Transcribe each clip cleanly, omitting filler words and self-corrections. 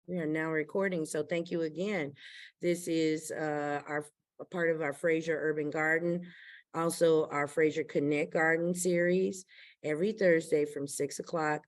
We are now recording, so thank you again. This is a part of our Fraser Urban Garden, also our Fraser Connect Garden series, every Thursday from 6 o'clock.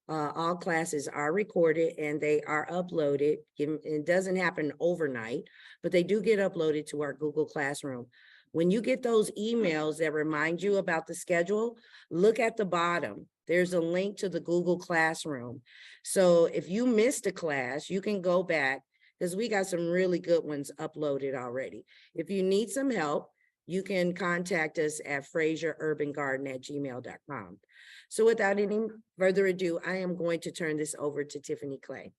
All classes are recorded and they are uploaded. It doesn't happen overnight, but they do get uploaded to our Google Classroom. When you get those emails that remind you about the schedule, look at the bottom. There's a link to the Google Classroom. So if you missed a class, you can go back because we got some really good ones uploaded already. If you need some help, you can contact us at fraserurbangarden@gmail.com. So without any further ado, I am going to turn this over to Tiffany Clay.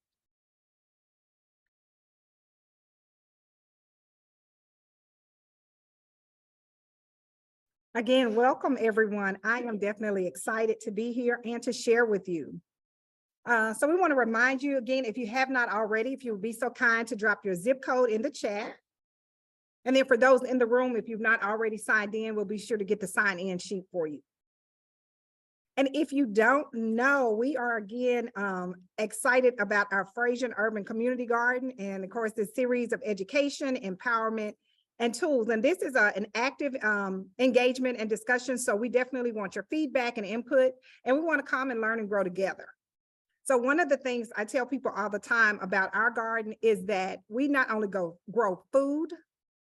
Again, welcome everyone. I am definitely excited to be here and to share with you. So we want to remind you again, if you have not already, if you would be so kind to drop your zip code in the chat. And then for those in the room, if you've not already signed in, we'll be sure to get the sign in sheet for you. And if you don't know, we are again excited about our Fraser Urban Community Garden. And of course, this series of education, empowerment, and tools. And this is an active engagement and discussion. So we definitely want your feedback and input, and we want to come and learn and grow together. So one of the things I tell people all the time about our garden is that we not only grow food,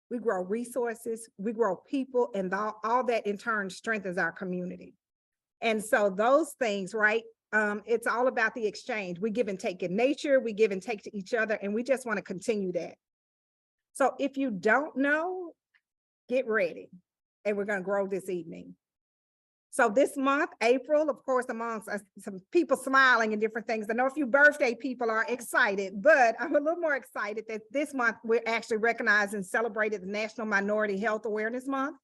we grow resources, we grow people, and all that in turn strengthens our community. And so those things, right? It's all about the exchange. We give and take in nature, we give and take to each other, and we just want to continue that. So if you don't know, get ready, and we're going to grow this evening. So this month, April, of course, amongst some people smiling and different things. I know a few birthday people are excited, but I'm a little more excited that this month we're actually recognized and celebrated the National Minority Health Awareness Month.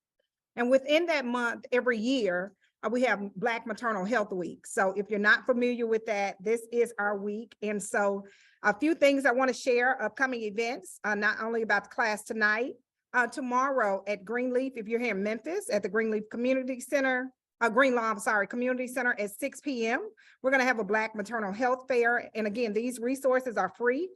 And within that month, every year, we have Black Maternal Health Week. So if you're not familiar with that, this is our week. And so a few things I want to share, upcoming events, not only about the class tonight, tomorrow at Greenleaf, if you're here in Memphis, at the Greenleaf Community Center, Community Center at 6 p.m. We're going to have a Black Maternal Health Fair. And again, these resources are free.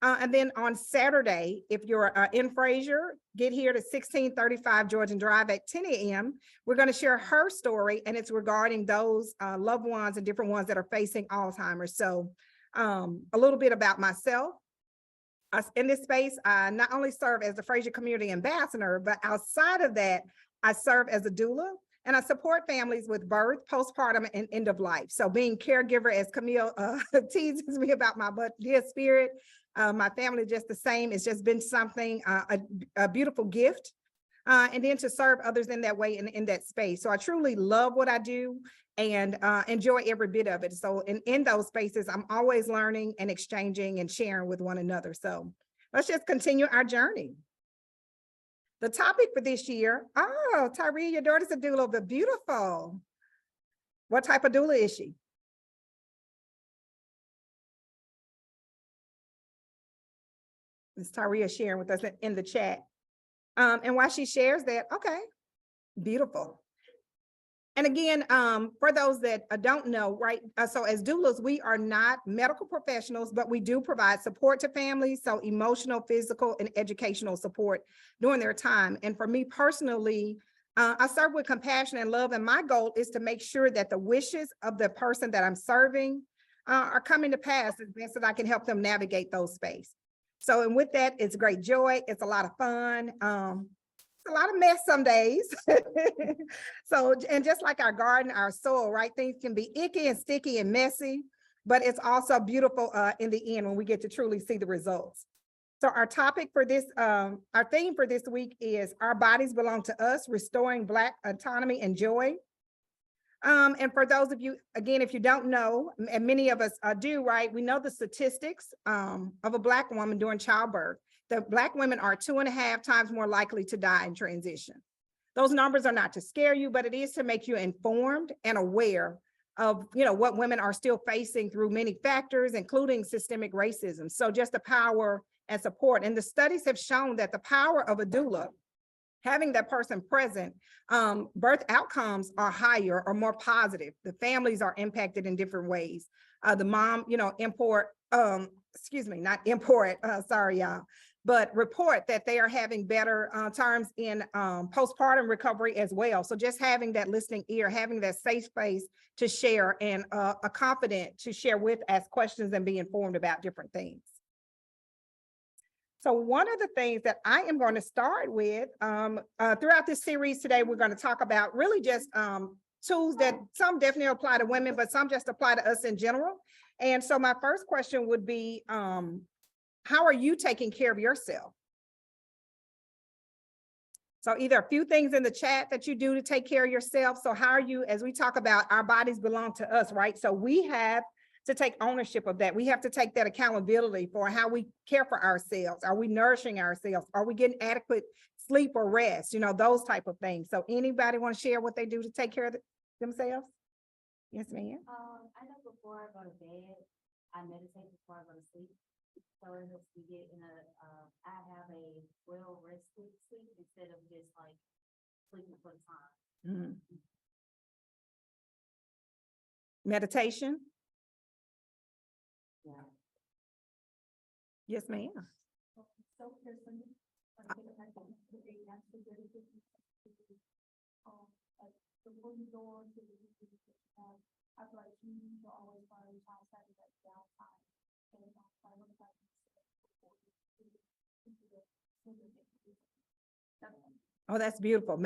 And then on Saturday, if you're in Fraser, get here to 1635 Georgian Drive at 10 a.m. We're going to share her story, and it's regarding those loved ones and different ones that are facing Alzheimer's. So a little bit about myself. In this space, I not only serve as the Fraser Community Ambassador, but outside of that, I serve as a doula, and I support families with birth, postpartum, and end of life. So being caregiver, as Camille teases me about my dear spirit, my family just the same. It's just been something, a beautiful gift. And then to serve others in that way in that space. So I truly love what I do and enjoy every bit of it. So in those spaces, I'm always learning and exchanging and sharing with one another. So let's just continue our journey. The topic for this year, oh, Tyree, your daughter's a doula, but beautiful. What type of doula is she? Ms. Tyree is sharing with us in the chat. And while she shares that, okay, beautiful. And again, for those that don't know, right, so as doulas, we are not medical professionals, but we do provide support to families, so emotional, physical, and educational support during their time. And for me personally, I serve with compassion and love, and my goal is to make sure that the wishes of the person that I'm serving are coming to pass as best as I can help them navigate those spaces. So, and with that, it's great joy, it's a lot of fun. A lot of mess some days. So, and just like our garden, our soil, right? Things can be icky and sticky and messy, but it's also beautiful in the end when we get to truly see the results. So our topic for this, our theme for this week is Our Bodies Belong to Us, Restoring Black Autonomy and Joy. And for those of you, again, if you don't know, and many of us do, right? We know the statistics of a Black woman during childbirth. The Black women are 2.5 times more likely to die in transition. Those numbers are not to scare you, but it is to make you informed and aware of, what women are still facing through many factors, including systemic racism. So just the power and support. And the studies have shown that the power of a doula, having that person present, birth outcomes are higher or more positive. The families are impacted in different ways. The mom, excuse me, not import, sorry, y'all, but report that they are having better terms in postpartum recovery as well. So just having that listening ear, having that safe space to share and a confident to share with, ask questions and be informed about different things. So one of the things that I am going to start with throughout this series today, we're going to talk about really just tools that some definitely apply to women, but some just apply to us in general. And so my first question would be, how are you taking care of yourself? So either a few things in the chat that you do to take care of yourself. So how are you, as we talk about our bodies belong to us, right? So we have to take ownership of that. We have to take that accountability for how we care for ourselves. Are we nourishing ourselves? Are we getting adequate sleep or rest? You know, those type of things. So anybody want to share what they do to take care of themselves? Yes, ma'am. I know before I go to bed, I meditate before I go to sleep. So it helps me get in I have a well rested sleep instead of just like sleeping for the time. Meditation? Yeah. Yes, ma'am. So personally, before you go on to the I feel like you need to always prioritize having that downtime. And prioritize Oh, that's beautiful.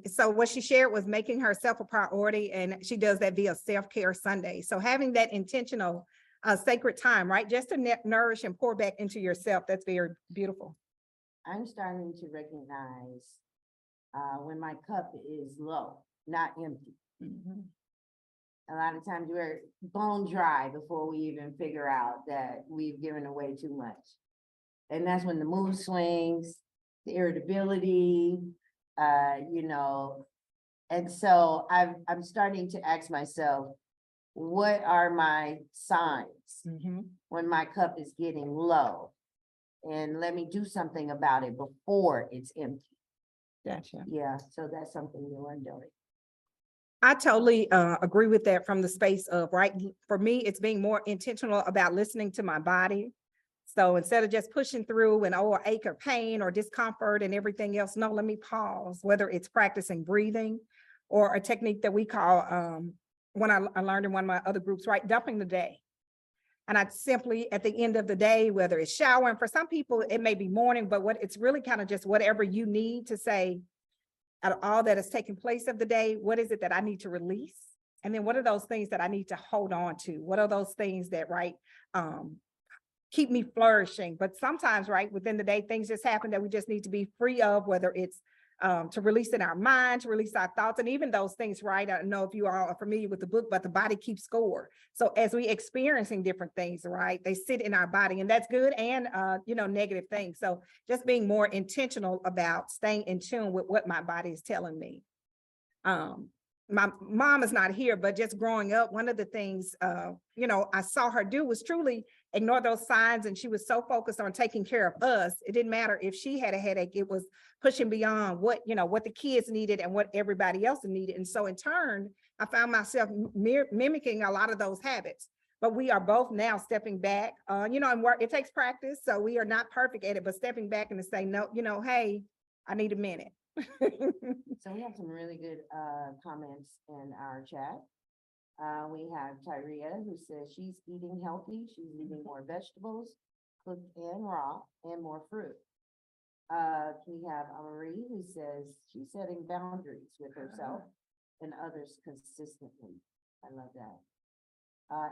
So what she shared was making herself a priority, and she does that via self-care Sunday. So having that intentional sacred time, right? Just to nourish and pour back into yourself. That's very beautiful. I'm starting to recognize when my cup is low, not empty. A lot of times we're bone dry before we even figure out that we've given away too much. And that's when the mood swings, the irritability, and so I'm starting to ask myself, what are my signs when my cup is getting low? And let me do something about it before it's empty. Gotcha. Yeah, so that's something new I'm doing. I totally agree with that from the space of, right, for me, it's being more intentional about listening to my body. So instead of just pushing through and ache or pain or discomfort and everything else, no, let me pause, whether it's practicing breathing or a technique that we call, when I learned in one of my other groups, right, dumping the day. And I simply, at the end of the day, whether it's showering, for some people, it may be morning, but what it's really kind of just whatever you need to say, out of all that has taken place of the day, what is it that I need to release? And then what are those things that I need to hold on to? What are those things that, right, keep me flourishing? But sometimes, right, within the day, things just happen that we just need to be free of, whether it's to release in our mind, to release our thoughts, and even those things, right? I don't know if you all are familiar with the book, but the body keeps score. So as we experiencing different things, right, they sit in our body, and that's good and, negative things. So just being more intentional about staying in tune with what my body is telling me. My mom is not here, but just growing up, one of the things, I saw her do was truly ignore those signs. And she was so focused on taking care of us. It didn't matter if she had a headache, it was pushing beyond what the kids needed and what everybody else needed. And so in turn, I found myself mimicking a lot of those habits. But we are both now stepping back, and work, it takes practice. So we are not perfect at it, but stepping back and to say, no, hey, I need a minute. So we have some really good comments in our chat. We have Tyria who says she's eating healthy. She's eating more vegetables, cooked and raw, and more fruit. We have Marie who says she's setting boundaries with herself and others consistently. I love that.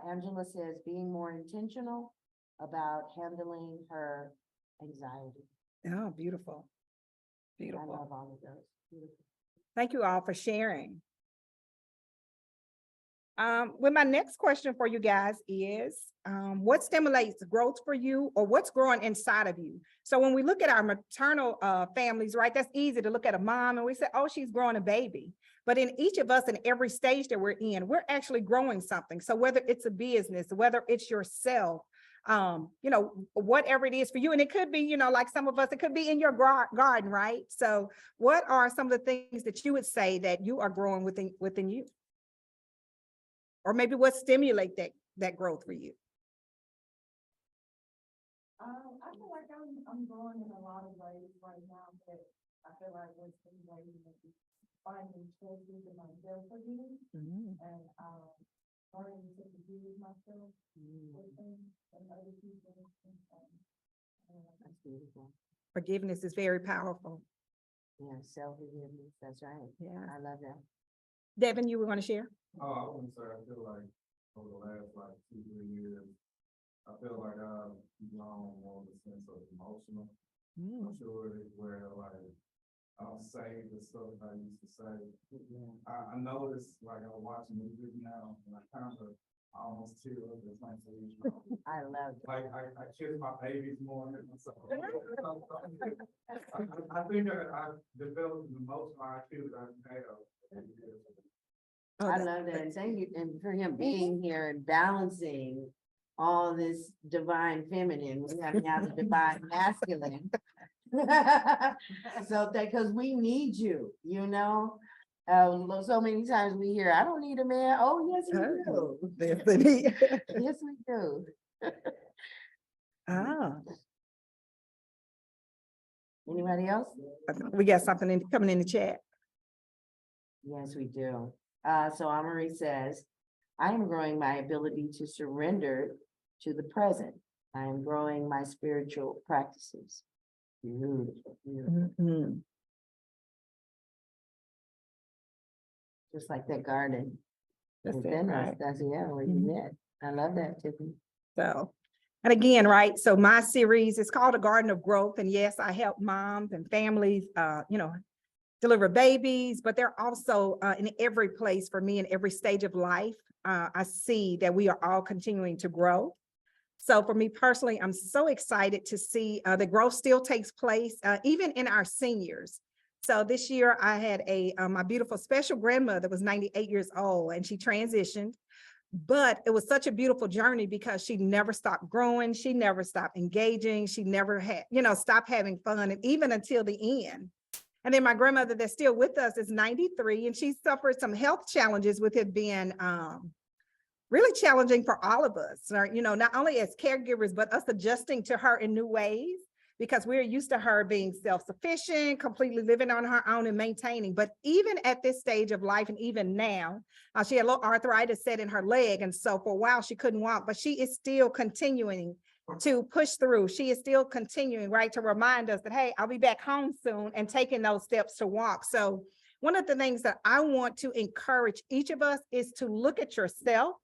Angela says being more intentional about handling her anxiety. Oh, beautiful. I Beautiful. love all of those. Beautiful. Thank you all for sharing. Well, my next question for you guys is, what stimulates growth for you, or what's growing inside of you? So when we look at our maternal families, right, that's easy to look at a mom and we say, oh, she's growing a baby. But in each of us, in every stage that we're in, we're actually growing something. So whether it's a business, whether it's yourself, whatever it is for you. And it could be, like some of us, it could be in your garden, right? So what are some of the things that you would say that you are growing within you? Or maybe what stimulate that growth for you? I feel like I'm growing in a lot of ways right now, but I feel like there's some ways that finding choices in myself again and, learning to forgive myself with things and other people. That's beautiful. Forgiveness is very powerful. Yeah, self-forgiveness, that's right. Yeah. I love that. Devin, you were going to share? Oh, I wouldn't say, I feel like over the last like 2, 3 years, I feel like I've grown more in the sense of emotional maturity where like I don't say the stuff I used to say. Yeah. I noticed like I watch movies now and I kind of almost tear up at some stage. I love it. Like I kiss my babies more than myself. I think that I've developed an emotional IQ that I've had. Oh, I love that. And thank you, and for him being here and balancing all this divine feminine, we have now the divine masculine. So that, because we need you, you know? So many times we hear, I don't need a man. Oh, yes, we do. Yes, we do. Ah, Anybody else? we got something coming in the chat. Yes, we do. So Amarie says, I am growing my ability to surrender to the present. I am growing my spiritual practices. Beautiful, beautiful. Mhm. Just like that garden. That's it, Within us. right? That's, yeah, where you Mhm. met. I love that, Tiffany. So, and again, right, so my series is called A Garden of Growth. And yes, I help moms and families, deliver babies, but they're also in every place for me in every stage of life. I see that we are all continuing to grow. So for me personally, I'm so excited to see the growth still takes place, even in our seniors. So this year I had my beautiful special grandmother was 98 years old and she transitioned. But it was such a beautiful journey because she never stopped growing. She never stopped engaging. She never had, stopped having fun, and even until the end. And then my grandmother that's still with us is 93, and she suffered some health challenges with it being really challenging for all of us, not only as caregivers, but us adjusting to her in new ways, because we're used to her being self-sufficient, completely living on her own and maintaining. But even at this stage of life, and even now, she had a little arthritis set in her leg. And so for a while she couldn't walk, but she is still continuing to push through. She is still continuing, right, to remind us that, hey, I'll be back home soon, and taking those steps to walk. So one of the things that I want to encourage each of us is to look at yourself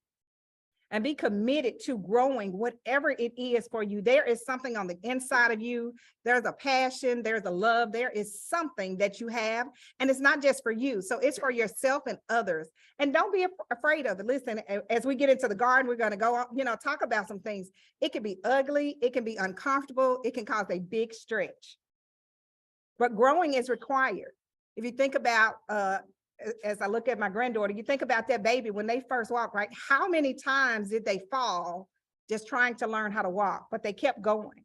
and be committed to growing whatever it is for you. There is something on the inside of you. There's a passion, there's a love, there is something that you have, and it's not just for you. So it's for yourself and others. And don't be afraid of it. Listen, as we get into the garden, we're going to go, talk about some things. It can be ugly, it can be uncomfortable, it can cause a big stretch. But growing is required. If you think about, as I look at my granddaughter, you think about that baby when they first walked, right? How many times did they fall just trying to learn how to walk, but they kept going.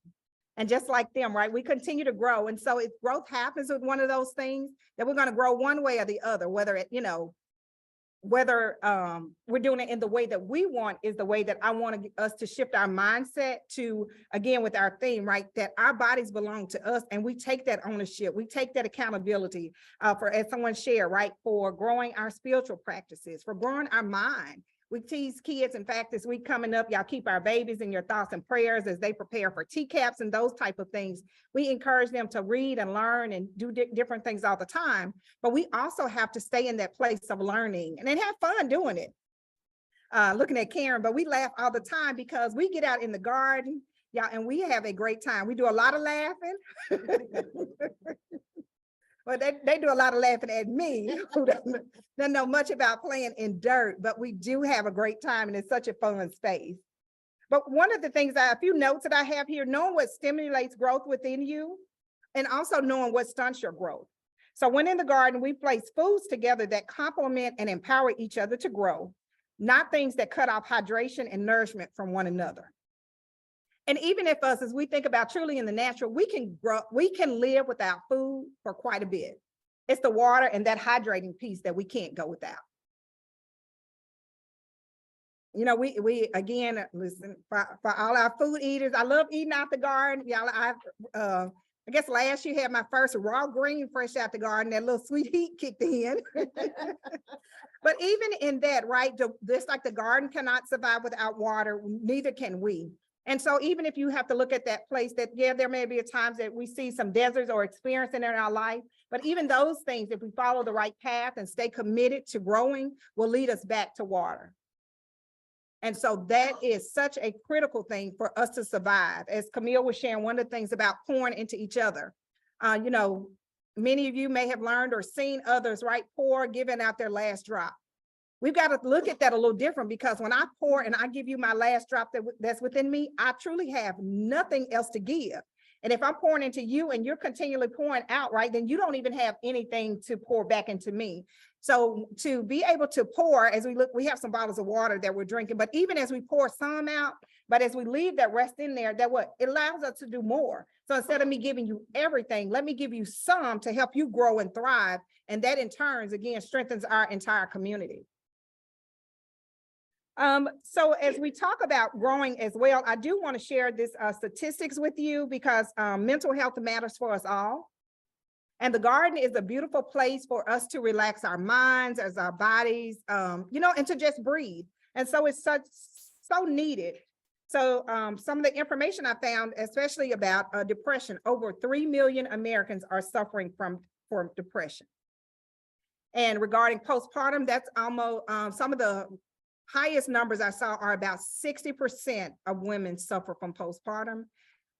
And just like them, right? We continue to grow. And so if growth happens with one of those things, that we're going to grow one way or the other, whether we're doing it in the way that we want is the way that I want us to shift our mindset to, again, with our theme, right? That our bodies belong to us, and we take that ownership. We take that accountability for, as someone shared, right? For growing our spiritual practices, for growing our mind. We tease kids. In fact, this week coming up, y'all keep our babies in your thoughts and prayers as they prepare for TCAPs and those type of things. We encourage them to read and learn and do different things all the time, but we also have to stay in that place of learning and then have fun doing it. Looking at Karen, but we laugh all the time because we get out in the garden, y'all, and we have a great time. We do a lot of laughing. Well, they do a lot of laughing at me, who don't know much about playing in dirt, but we do have a great time, and it's such a fun space. But one of the things, a few notes that I have here, knowing what stimulates growth within you, and also knowing what stunts your growth. So when in the garden, we place foods together that complement and empower each other to grow, not things that cut off hydration and nourishment from one another. And even if us, as we think about truly in the natural, we can live without food for quite a bit. It's the water and that hydrating piece that we can't go without. you know, we again, listen, for all our food eaters, I love eating out the garden. Y'all, I guess last year had my first raw green fresh out the garden, that little sweet heat kicked in. But even in that, right, just like the garden cannot survive without water, neither can we. And so even if you have to look at that place that, yeah, there may be times that we see some deserts or experiencing in our life, but even those things, if we follow the right path and stay committed to growing, will lead us back to water. And so that is such a critical thing for us to survive. As Camille was sharing, one of the things about pouring into each other, you know, many of you may have learned or seen others, right, pour, giving out their last drop. We've got to look at that a little different, because when I pour and I give you my last drop that's within me, I truly have nothing else to give. And if I'm pouring into you and you're continually pouring out, right, then you don't even have anything to pour back into me. So to be able to pour, as we look, we have some bottles of water that we're drinking, but even as we pour some out, but as we leave that rest in there, that what it allows us to do more. So instead of me giving you everything, let me give you some to help you grow and thrive. And that in turn, again, strengthens our entire community. So as we talk about growing as well, I do want to share this statistics with you, because mental health matters for us all. And the garden is a beautiful place for us to relax our minds, as our bodies, you know, and to just breathe. And so it's so needed. So some of the information I found, especially about depression, over 3 million Americans are suffering from depression. And regarding postpartum, that's almost some of the highest numbers I saw are about 60% of women suffer from postpartum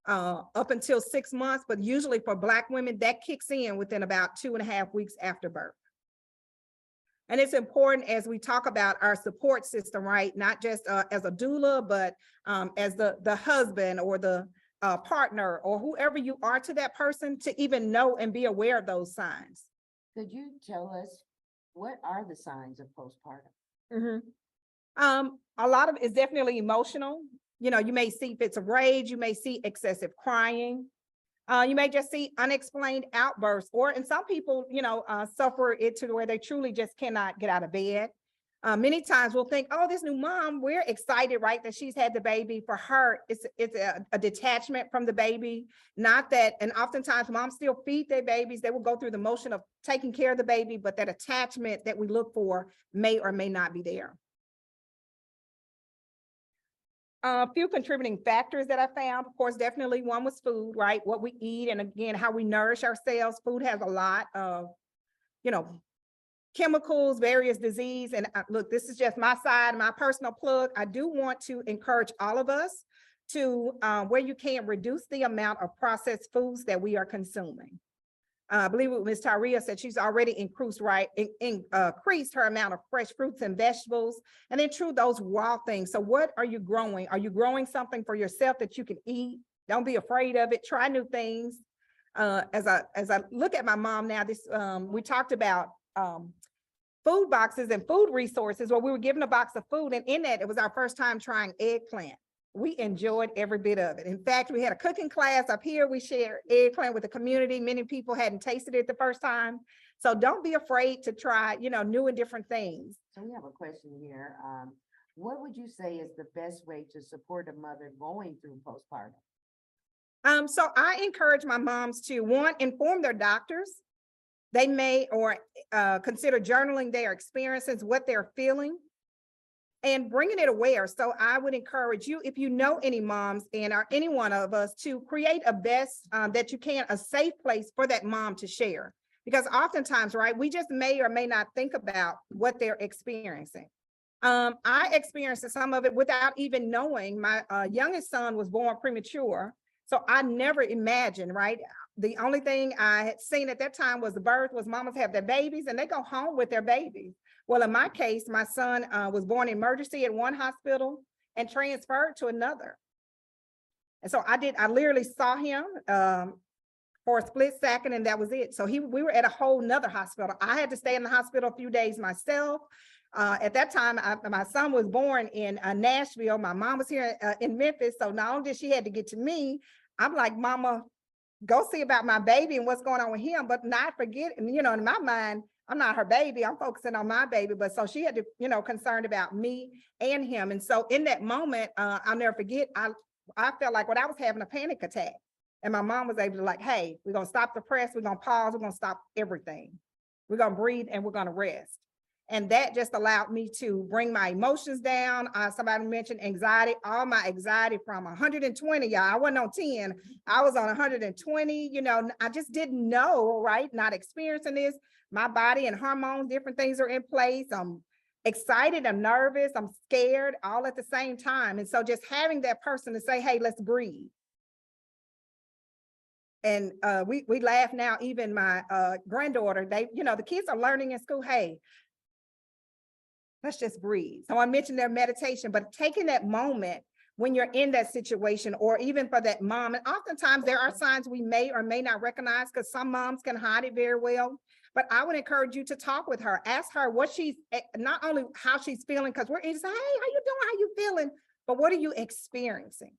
up until 6 months, but usually for Black women, that kicks in within about 2.5 weeks after birth. And it's important as we talk about our support system, right? Not just as a doula, but as the husband or the partner or whoever you are to that person, to even know and be aware of those signs. Could you tell us, what are the signs of postpartum? Mm-hmm. A lot of it is definitely emotional. You know, you may see fits of rage, you may see excessive crying. You may just see unexplained outbursts, or in some people, you know, suffer it to where they truly just cannot get out of bed. Many times we'll think, oh, this new mom, we're excited, right, that she's had the baby. For her, it's a detachment from the baby, not that, and oftentimes moms still feed their babies. They will go through the motion of taking care of the baby, but that attachment that we look for may or may not be there. A few contributing factors that I found, of course, definitely one was food, right? What we eat, and again, how we nourish ourselves. Food has a lot of, you know, chemicals, various disease. And look, this is just my side, my personal plug. I do want to encourage all of us to, where you can, reduce the amount of processed foods that we are consuming. I believe what Ms. Tyria said, she's already increased her amount of fresh fruits and vegetables, and then those raw things. So what are you growing? Are you growing something for yourself that you can eat? Don't be afraid of it. Try new things. As I look at my mom now, we talked about food boxes and food resources, where we were given a box of food, and in that, it was our first time trying eggplant. We enjoyed every bit of it. In fact, we had a cooking class up here. We shared eggplant with the community. Many people hadn't tasted it the first time. So don't be afraid to try, you know, new and different things. So we have a question here. What would you say is the best way to support a mother going through postpartum? So I encourage my moms to, one, inform their doctors. They may or consider journaling their experiences, what they're feeling, and bringing it aware. So I would encourage you, if you know any moms or any one of us, to create a best that you can, a safe place for that mom to share. Because oftentimes, right, we just may or may not think about what they're experiencing. I experienced some of it without even knowing. My youngest son was born premature. So I never imagined, right? The only thing I had seen at that time was the birth, was mamas have their babies and they go home with their babies. Well, in my case, my son was born in emergency at one hospital and transferred to another. And so I literally saw him for a split second, and that was it. So we were at a whole nother hospital. I had to stay in the hospital a few days myself. At that time, my son was born in Nashville. My mom was here in Memphis. So not only did she had to get to me, I'm like, Mama, go see about my baby and what's going on with him, but not forget, you know, in my mind, I'm not her baby. I'm focusing on my baby. But so she had to, you know, concerned about me and him. And so in that moment, I'll never forget, I felt like when I was having a panic attack and my mom was able to like, hey, we're going to stop the press. We're going to pause. We're going to stop everything. We're going to breathe and we're going to rest. And that just allowed me to bring my emotions down. Somebody mentioned anxiety, all my anxiety from 120, y'all. I wasn't on 10. I was on 120, you know, I just didn't know, right? Not experiencing this. My body and hormones, different things are in place. I'm excited, I'm nervous, I'm scared, all at the same time. And so just having that person to say, hey, let's breathe. And we laugh now, even my granddaughter, they, you know, the kids are learning in school, hey, let's just breathe. So I mentioned their meditation, but taking that moment when you're in that situation, or even for that mom, and oftentimes there are signs we may or may not recognize because some moms can hide it very well. But I would encourage you to talk with her, ask her what she's, not only how she's feeling, because we're in, say, hey, how you doing? How you feeling? But what are you experiencing?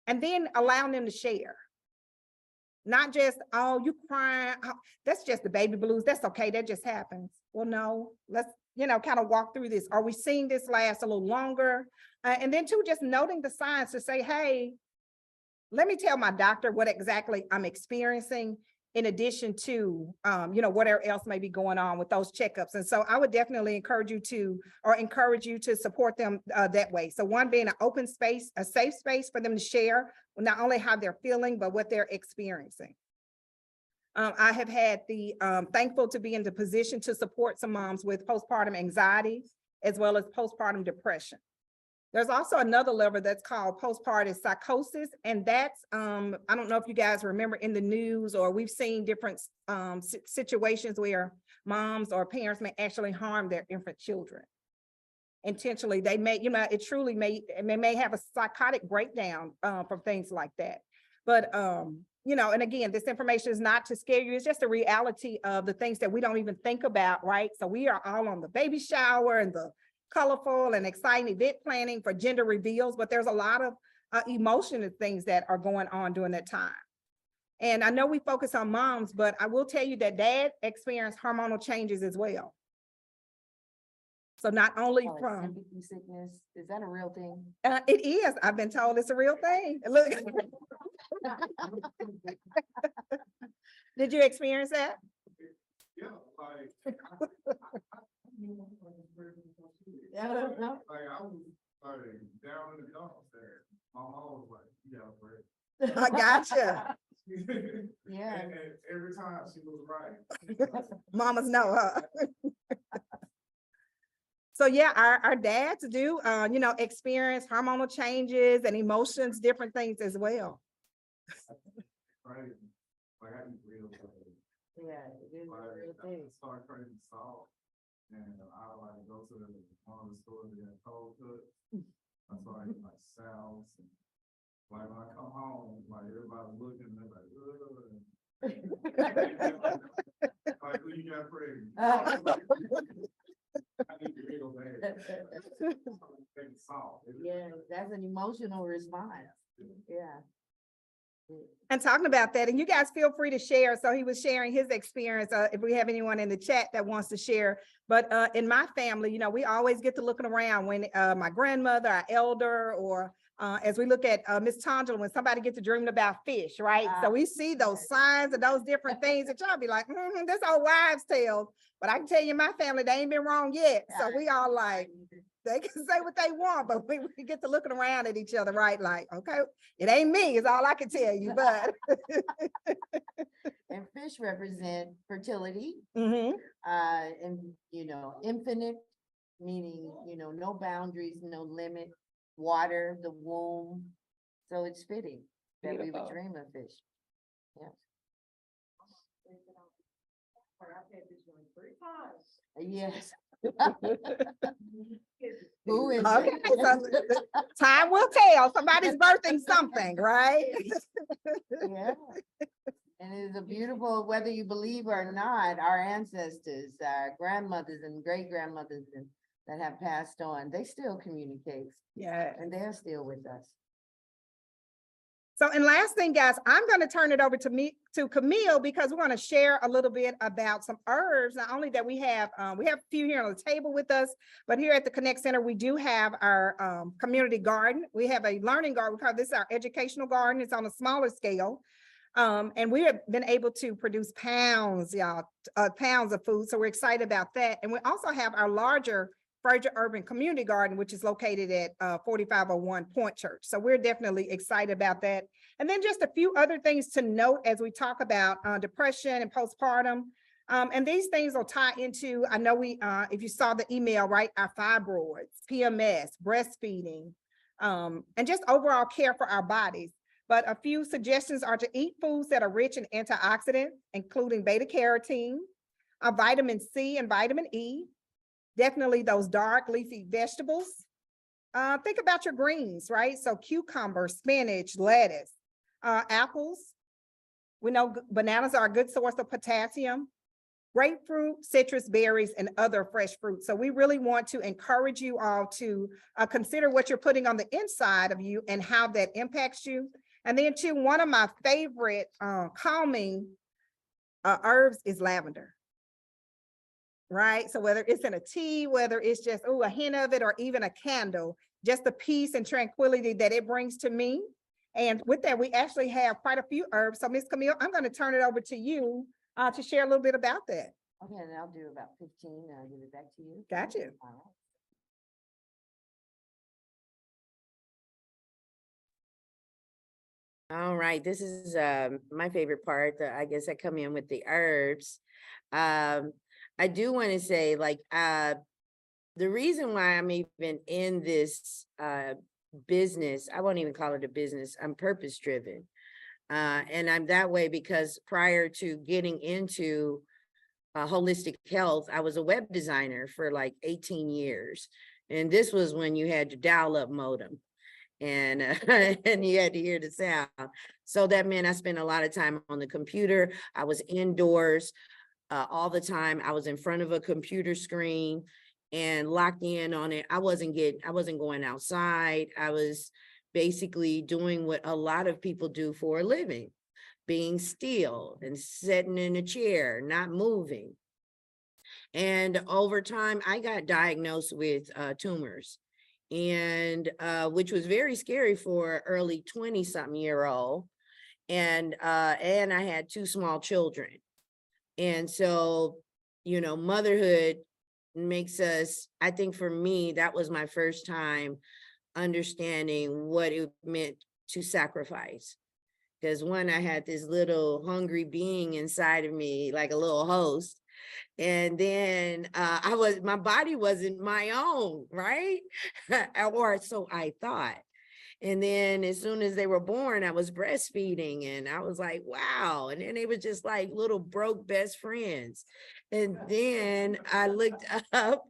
And then allowing them to share. Not just, oh, you crying. Oh, that's just the baby blues. That's okay. That just happens. Well, no, let's, you know, kind of walk through this. Are we seeing this last a little longer? And then too, just noting the signs to say, hey, let me tell my doctor what exactly I'm experiencing, in addition to, you know, whatever else may be going on with those checkups. And so I would definitely encourage you to support them that way. So one, being an open space, a safe space for them to share not only how they're feeling, but what they're experiencing. I have had the thankful to be in the position to support some moms with postpartum anxiety, as well as postpartum depression. There's also another level that's called postpartum psychosis. And that's, I don't know if you guys remember in the news, or we've seen different situations where moms or parents may actually harm their infant children. Intentionally, they may, you know, it may have a psychotic breakdown from things like that. But, you know, and again, this information is not to scare you. It's just a reality of the things that we don't even think about, right? So we are all on the baby shower and the colorful and exciting event planning for gender reveals, but there's a lot of emotion and things that are going on during that time. And I know we focus on moms, but I will tell you that dad experienced hormonal changes as well. So not only from Sympathy sickness, is that a real thing? it is, I've been told it's a real thing. Look, did you experience that? Yeah, like. No. Like I was like down in the dumps there. My mom was like, "You got bread." I gotcha. Yeah. And every time she was right. Mamas know, huh? So yeah, our dads do, you know, experience hormonal changes and emotions, different things as well. Crazy. Like I eat real good. Yeah, it is a Like real I thing. start craving salt, and I like go to one of the stores that got cold cuts. That's why I eat like salads. And like when I come home, like everybody's looking and they're like, ugh. Like who you got pregnant? I need to real bad. Salt. Yeah, that's an emotional response. Yeah. And talking about that, and you guys feel free to share. So he was sharing his experience. If we have anyone in the chat that wants to share, but in my family, you know, we always get to looking around when my grandmother, our elder, or as we look at Miss Tondra, when somebody gets to dreaming about fish, right? So we see those signs and those different things that y'all be like, this old wives' tales. But I can tell you, in my family, they ain't been wrong yet. So we all like, they can say what they want, but we get to looking around at each other, right? Like, okay, it ain't me, is all I can tell you, but. And fish represent fertility, Mhm. and, you know, infinite, meaning, you know, no boundaries, no limit, water, the womb. So it's fitting that we would Beautiful. dream of fish. Yeah. Yes. Who is Okay, it? so time will tell. Somebody's birthing something, right? Yeah. And it is a beautiful, whether you believe or not, our ancestors, our grandmothers and great grandmothers that have passed on, they still communicate Yeah. and they're still with us. So, and last thing, guys, I'm going to turn it over to Camille, because we're going to share a little bit about some herbs. Not only that we have a few here on the table with us, but here at the Connect Center, we do have our community garden. We have a learning garden because this is our educational garden. It's on a smaller scale. And we have been able to produce pounds, y'all, pounds of food. So we're excited about that. And we also have our larger Fraser Urban Community Garden, which is located at 4501 Point Church. So we're definitely excited about that. And then just a few other things to note as we talk about depression and postpartum. And these things will tie into, I know if you saw the email, right, our fibroids, PMS, breastfeeding, and just overall care for our bodies. But a few suggestions are to eat foods that are rich in antioxidants, including beta carotene, vitamin C and vitamin E. Definitely those dark leafy vegetables. Think about your greens, right? So cucumber, spinach, lettuce, apples. We know bananas are a good source of potassium, grapefruit, citrus berries, and other fresh fruits. So we really want to encourage you all to consider what you're putting on the inside of you and how that impacts you. And then too, one of my favorite calming herbs is lavender. Right? So whether it's in a tea, whether it's just, a hint of it, or even a candle, just the peace and tranquility that it brings to me. And with that, we actually have quite a few herbs. So Miss Camille, I'm going to turn it over to you to share a little bit about that. Okay, and I'll do about 15, and I'll give it back to you. Got you. All right. All right, this is my favorite part. I guess I come in with the herbs. I do want to say, like, the reason why I'm even in this business, I won't even call it a business, I'm purpose driven. And I'm that way because prior to getting into holistic health, I was a web designer for like 18 years. And this was when you had your dial-up modem and and you had to hear the sound. So that meant I spent a lot of time on the computer. I was indoors all the time. I was in front of a computer screen and locked in on it. I wasn't going outside. I was basically doing what a lot of people do for a living, being still and sitting in a chair, not moving. And over time, I got diagnosed with tumors, and which was very scary for early 20-something-year-old. And I had 2 small children. And so, motherhood makes us, I think for me, that was my first time understanding what it meant to sacrifice. Because one, I had this little hungry being inside of me, like a little host. And then my body wasn't my own, right? Or so I thought. And then as soon as they were born, I was breastfeeding and I was like, wow. And then they were just like little broke best friends. And then I looked up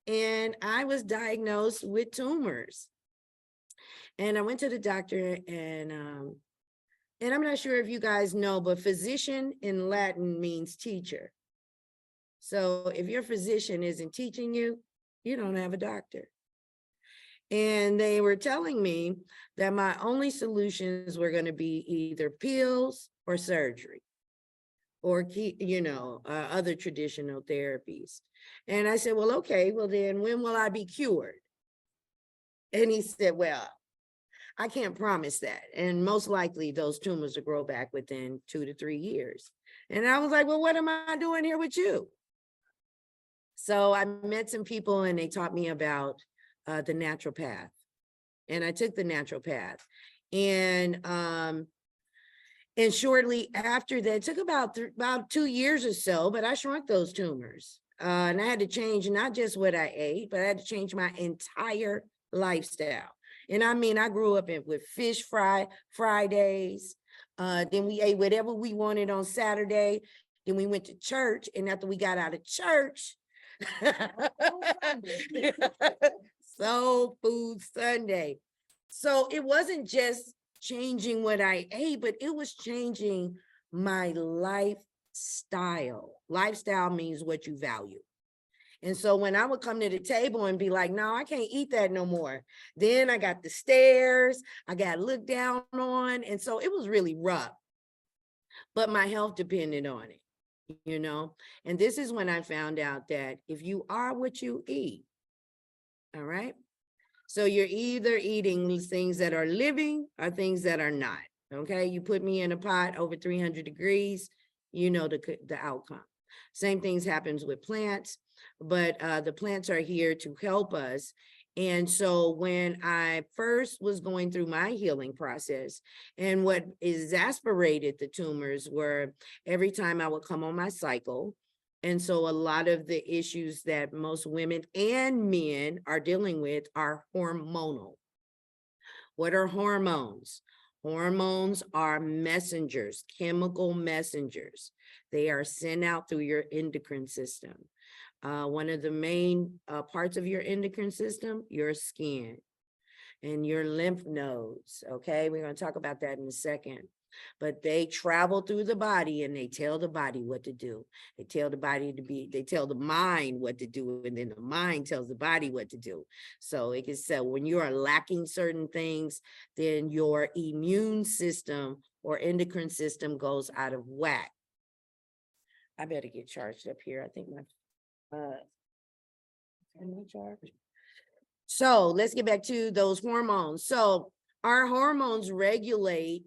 and I was diagnosed with tumors. And I went to the doctor and I'm not sure if you guys know, but physician in Latin means teacher. So if your physician isn't teaching you, you don't have a doctor. And they were telling me that my only solutions were going to be either pills or surgery or, other traditional therapies. And I said, well, okay, well then when will I be cured? And he said, well, I can't promise that. And most likely those tumors will grow back within 2 to 3 years. And I was like, well, what am I doing here with you? So I met some people and they taught me about the natural path. And I took the natural path. And shortly after that, it took about 2 years or so, but I shrunk those tumors. And I had to change not just what I ate, but I had to change my entire lifestyle. And I mean, I grew up with fish Fridays. Then we ate whatever we wanted on Saturday. Then we went to church. And after we got out of church, Soul Food Sunday. So it wasn't just changing what I ate, but it was changing my lifestyle. Lifestyle means what you value. And so when I would come to the table and be like, no, I can't eat that no more. Then I got the stares, I got looked down on. And so it was really rough, but my health depended on it, you know? And this is when I found out that if you are what you eat, all right? So you're either eating these things that are living or things that are not, okay? You put me in a pot over 300 degrees, you know the outcome. Same things happens with plants, but the plants are here to help us. And so when I first was going through my healing process, and what exasperated the tumors were every time I would come on my cycle. And so a lot of the issues that most women and men are dealing with are hormonal. What are hormones? Hormones are messengers, chemical messengers. They are sent out through your endocrine system. One of the main parts of your endocrine system, your skin and your lymph nodes. Okay, we're going to talk about that in a second. But they travel through the body and they tell the body what to do. They tell the body they tell the mind what to do, and then the mind tells the body what to do. So it can say when you are lacking certain things, then your immune system or endocrine system goes out of whack. I better get charged up here. I think my am I charged? So let's get back to those hormones. So our hormones regulate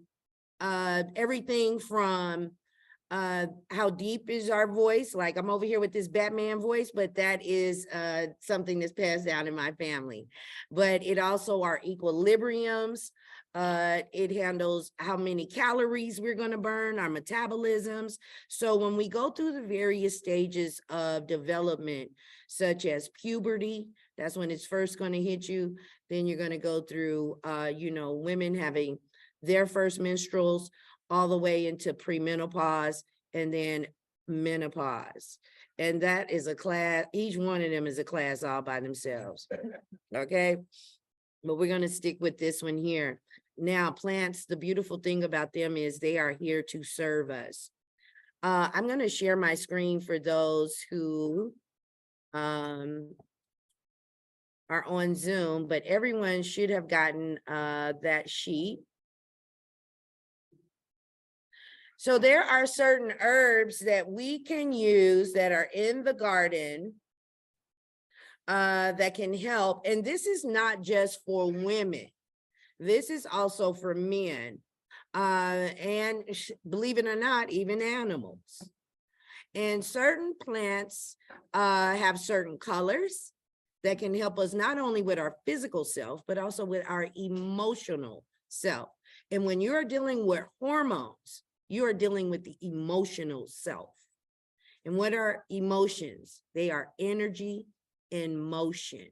everything from how deep is our voice. Like I'm over here with this Batman voice, but that is something that's passed down in my family. But it also our equilibriums. It handles how many calories we're going to burn, our metabolisms. So when we go through the various stages of development, such as puberty, that's when it's first going to hit you. Then you're going to go through, women having their first menstruals all the way into premenopause and then menopause. And that is a class, each one of them is a class all by themselves. Okay. But we're going to stick with this one here. Now, plants, the beautiful thing about them is they are here to serve us. I'm going to share my screen for those who are on Zoom, but everyone should have gotten that sheet. So there are certain herbs that we can use that are in the garden that can help. And this is not just for women. This is also for men. And believe it or not, even animals. And certain plants have certain colors that can help us not only with our physical self, but also with our emotional self. And when you're dealing with hormones, you are dealing with the emotional self. And what are emotions? They are energy in motion.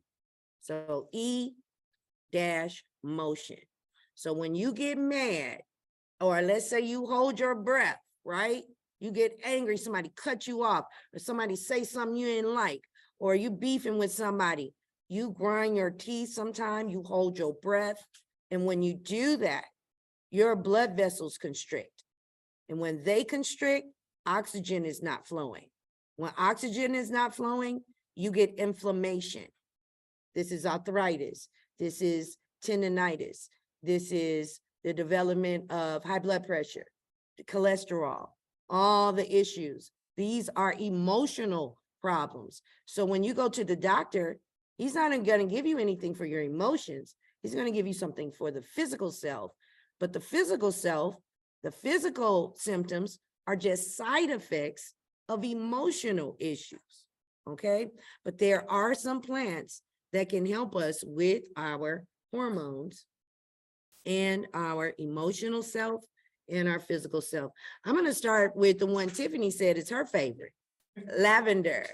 So E-motion. So when you get mad, or let's say you hold your breath, right? You get angry, somebody cut you off, or somebody say something you didn't like, or you beefing with somebody, you grind your teeth sometime, you hold your breath. And when you do that, your blood vessels constrict. And when they constrict, oxygen is not flowing. When oxygen is not flowing, you get inflammation. This is arthritis. This is tendinitis. This is the development of high blood pressure, cholesterol, all the issues. These are emotional problems. So when you go to the doctor, he's not going to give you anything for your emotions. He's going to give you something for the physical self. But the physical self, the physical symptoms are just side effects of emotional issues, okay? But there are some plants that can help us with our hormones and our emotional self and our physical self. I'm going to start with the one Tiffany said is her favorite, lavender.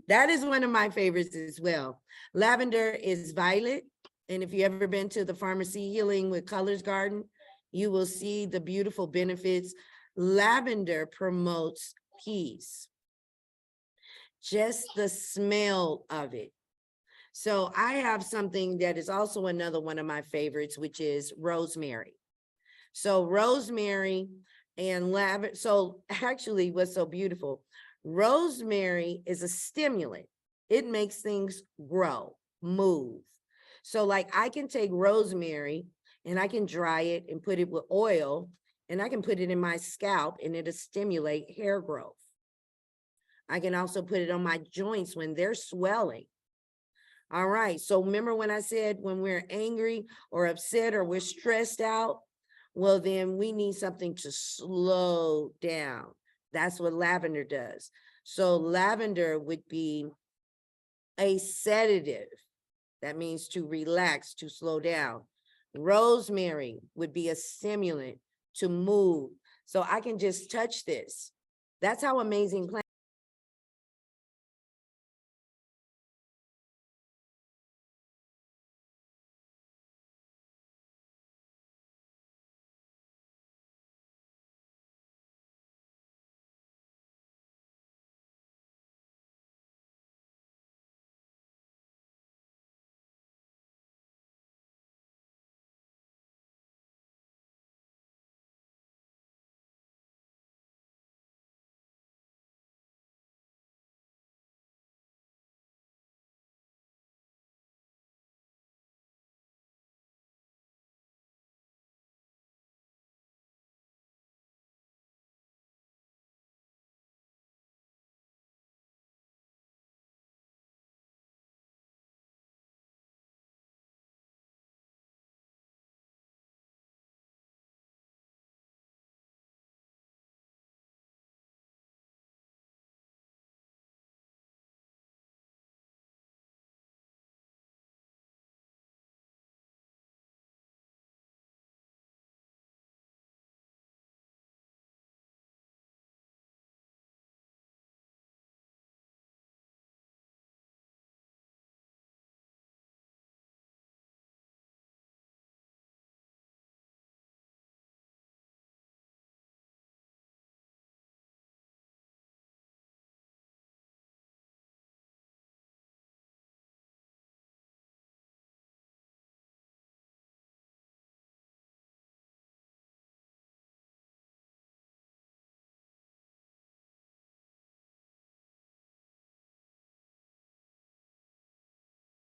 That is one of my favorites as well. Lavender is violet. And if you ever been to the Pharmacy Healing with Colors Garden, you will see the beautiful benefits. Lavender promotes peace. Just the smell of it. So I have something that is also another one of my favorites, which is rosemary. So rosemary and lavender. So actually what's so beautiful, Rosemary is a stimulant. It makes things grow, move. So like I can take rosemary and I can dry it and put it with oil and I can put it in my scalp and it'll stimulate hair growth. I can also put it on my joints when they're swelling. All right, so remember when I said when we're angry or upset or we're stressed out? Well, then we need something to slow down. That's what lavender does. So lavender would be a sedative. That means to relax, to slow down. Rosemary would be a stimulant to move. So I can just touch this. That's how amazing plants